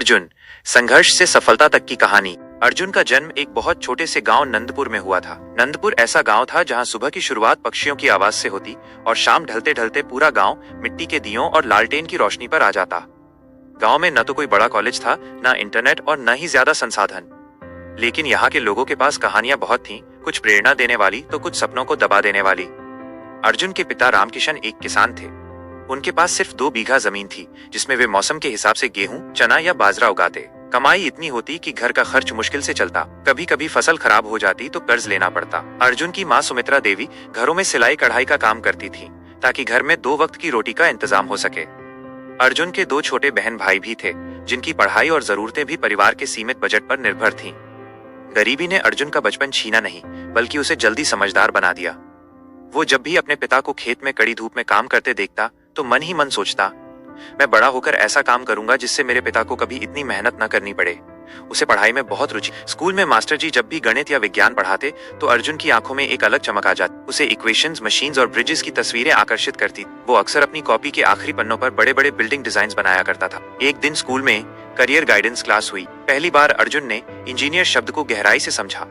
अर्जुन, संघर्ष से सफलता तक की कहानी। अर्जुन का जन्म एक बहुत छोटे से गांव नंदपुर में हुआ था। नंदपुर ऐसा गांव था जहां सुबह की शुरुआत पक्षियों की आवाज से होती और शाम ढलते ढलते पूरा गांव मिट्टी के दियों और लालटेन की रोशनी पर आ जाता। गांव में न तो कोई बड़ा कॉलेज था, न इंटरनेट और न ही ज्यादा संसाधन, लेकिन यहाँ के लोगों के पास कहानियां बहुत थीं, कुछ प्रेरणा देने वाली तो कुछ सपनों को दबा देने वाली। अर्जुन के पिता रामकिशन एक किसान थे। उनके पास सिर्फ 2 बीघा जमीन थी, जिसमें वे मौसम के हिसाब से गेहूं, चना या बाजरा उगाते। कमाई इतनी होती कि घर का खर्च मुश्किल से चलता। कभी कभी फसल खराब हो जाती तो कर्ज लेना पड़ता। अर्जुन की माँ सुमित्रा देवी घरों में सिलाई कढ़ाई का काम करती थी, ताकि घर में 2 वक्त की रोटी का इंतजाम हो सके। अर्जुन के 2 छोटे बहन भाई भी थे, जिनकी पढ़ाई और जरूरतें भी परिवार के सीमित बजट पर निर्भर थीं। गरीबी ने अर्जुन का बचपन छीना नहीं, बल्कि उसे जल्दी समझदार बना दिया। वो जब भी अपने पिता को खेत में कड़ी धूप में काम करते देखता तो मन ही मन सोचता, मैं बड़ा होकर ऐसा काम करूंगा जिससे मेरे पिता को कभी इतनी मेहनत न करनी पड़े। उसे पढ़ाई में बहुत रुचि। स्कूल में मास्टर जी जब भी गणित या विज्ञान पढ़ाते तो अर्जुन की आंखों में एक अलग चमक आ जाती। उसे इक्वेशंस, मशीन्स और ब्रिजेस की तस्वीरें आकर्षित करती। वो अक्सर अपनी कॉपी के आखिरी पन्नों पर बड़े बड़े बिल्डिंग डिजाइन बनाया करता था। एक दिन स्कूल में करियर गाइडेंस क्लास हुई। पहली बार अर्जुन ने इंजीनियर शब्द को गहराई से समझा।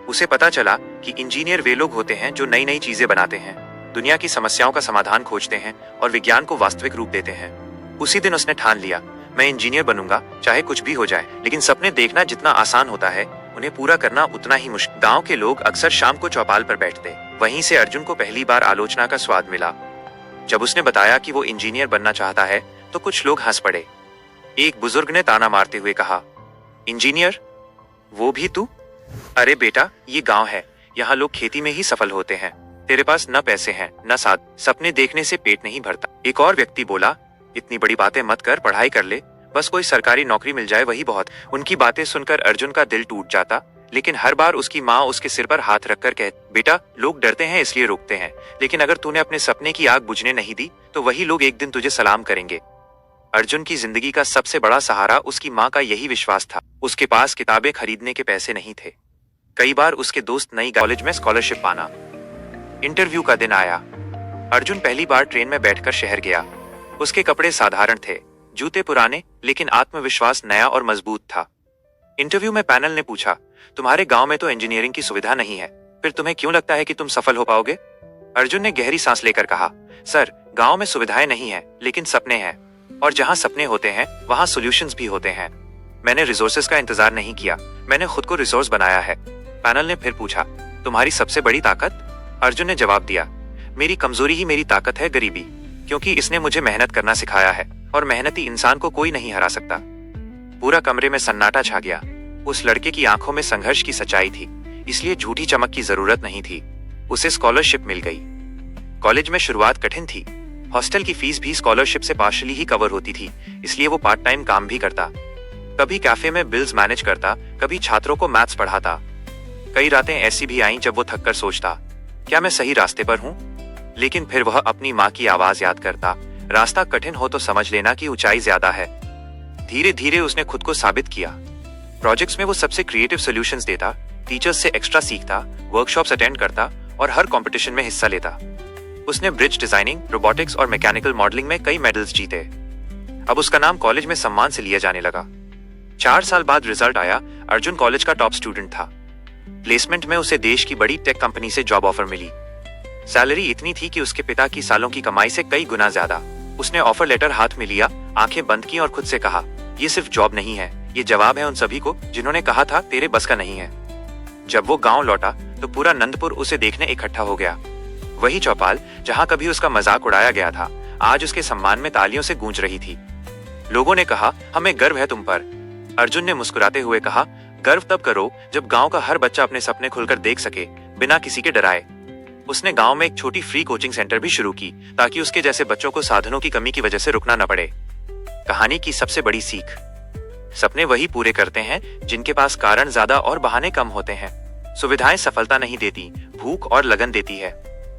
उसे पता चला कि इंजीनियर वे लोग होते हैं जो नई नई चीजें बनाते हैं, दुनिया की समस्याओं का समाधान खोजते हैं और विज्ञान को वास्तविक रूप देते हैं। उसी दिन उसने ठान लिया, मैं इंजीनियर बनूंगा, चाहे कुछ भी हो जाए। लेकिन सपने देखना जितना आसान होता है, उन्हें पूरा करना उतना ही मुश्किल। गांव के लोग अक्सर शाम को चौपाल पर बैठते। वहीं से अर्जुन को पहली बार आलोचना का स्वाद मिला। जब उसने बताया कि वो इंजीनियर बनना चाहता है तो कुछ लोग हंस पड़े। एक बुजुर्ग ने ताना मारते हुए कहा, इंजीनियर, वो भी तू? अरे बेटा, ये गांव है, यहाँ लोग खेती में ही सफल होते हैं। तेरे पास न पैसे हैं न साथ, सपने देखने से पेट नहीं भरता। एक और व्यक्ति बोला, इतनी बड़ी बातें मत कर, पढ़ाई कर ले, बस कोई सरकारी नौकरी मिल जाए वही बहुत। उनकी बातें सुनकर अर्जुन का दिल टूट जाता, लेकिन हर बार उसकी माँ उसके सिर पर हाथ रखकर कहती, बेटा, लोग डरते हैं इसलिए रोकते हैं, लेकिन अगर तूने अपने सपने की आग बुझने नहीं दी तो वही लोग एक दिन तुझे सलाम करेंगे। अर्जुन की जिंदगी का सबसे बड़ा सहारा उसकी माँ का यही विश्वास था। उसके पास किताबें खरीदने के पैसे नहीं थे। कई बार उसके दोस्त नई कॉलेज में स्कॉलरशिप पाना। इंटरव्यू का दिन आया। अर्जुन पहली बार ट्रेन में बैठकर शहर गया। उसके कपड़े साधारण थे, जूते पुराने, लेकिन आत्मविश्वास नया और मजबूत था। इंटरव्यू में पैनल ने पूछा, तुम्हारे गांव में तो इंजीनियरिंग की सुविधा नहीं है, फिर तुम्हें क्यों लगता है कि तुम सफल हो पाओगे? अर्जुन ने गहरी सांस लेकर कहा, सर, गांव में सुविधाएं नहीं है, लेकिन सपने हैं, और जहां सपने होते हैं वहां सॉल्यूशंस भी होते हैं। मैंने रिसोर्सेज का इंतजार नहीं किया, मैंने खुद को रिसोर्स बनाया है। पैनल ने फिर पूछा, तुम्हारी सबसे बड़ी ताकत? अर्जुन ने जवाब दिया, मेरी कमजोरी ही मेरी ताकत है, गरीबी, क्योंकि इसने मुझे मेहनत करना सिखाया है और मेहनती इंसान को कोई नहीं हरा सकता। पूरा कमरे में सन्नाटा छा गया। उस लड़के की आंखों में संघर्ष की सच्चाई थी, इसलिए झूठी चमक की जरूरत नहीं थी। उसे स्कॉलरशिप मिल गई। कॉलेज में शुरुआत कठिन थी। हॉस्टल की फीस भी स्कॉलरशिप से पार्शली ही कवर होती थी, इसलिए वो पार्ट टाइम काम भी करता। कभी कैफे में बिल्स मैनेज करता, कभी छात्रों को मैथ्स पढ़ाता। कई रातें ऐसी भी आईं जब वो थककर सोचता, क्या मैं सही रास्ते पर हूँ? लेकिन फिर वह अपनी माँ की आवाज याद करता, रास्ता कठिन हो तो समझ लेना कि ऊंचाई ज्यादा है। धीरे धीरे उसने खुद को साबित किया। प्रोजेक्ट्स में वो सबसे क्रिएटिव सॉल्यूशंस देता, टीचर्स से एक्स्ट्रा सीखता, वर्कशॉप्स अटेंड करता और हर कंपटीशन में हिस्सा लेता। उसने ब्रिज डिजाइनिंग, रोबोटिक्स और मैकेनिकल मॉडलिंग में कई मेडल्स जीते। अब उसका नाम कॉलेज में सम्मान से लिया जाने लगा। 4 साल बाद रिजल्ट आया। अर्जुन कॉलेज का टॉप स्टूडेंट था। प्लेसमेंट में उसे देश की बड़ी टेक कंपनी से जॉब ऑफर मिली। सैलरी इतनी थी कि उसके पिता की सालों की कमाई से कई गुना ज्यादा। उसने ऑफर लेटर हाथ में लिया, आंखें बंद की और खुद से कहा, ये सिर्फ जॉब नहीं है, ये जवाब है उन सभी को जिन्होंने कहा था तेरे बस का नहीं है। जब वो गांव लौटा तो पूरा नंदपुर उसे देखने इकट्ठा हो गया। वही चौपाल जहां कभी उसका मजाक उड़ाया गया था, आज उसके सम्मान में तालियों से गूंज रही थी। लोगों ने कहा, हमें गर्व है तुम पर। अर्जुन ने मुस्कुराते हुए कहा, गर्व तब करो जब गांव का हर बच्चा अपने सपने खुलकर देख सके, बिना किसी के डराए। उसने गांव में एक छोटी फ्री कोचिंग सेंटर भी शुरू की, ताकि उसके जैसे बच्चों को साधनों की कमी की वजह से रुकना न पड़े। कहानी की सबसे बड़ी सीख, सपने वही पूरे करते हैं जिनके पास कारण ज्यादा और बहाने कम होते हैं। सुविधाएं सफलता नहीं देती, भूख और लगन देती है।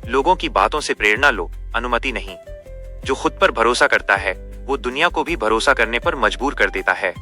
लोगों की बातों से प्रेरणा लो, अनुमति नहीं। जो खुद पर भरोसा करता है वो दुनिया को भी भरोसा करने पर मजबूर कर देता है।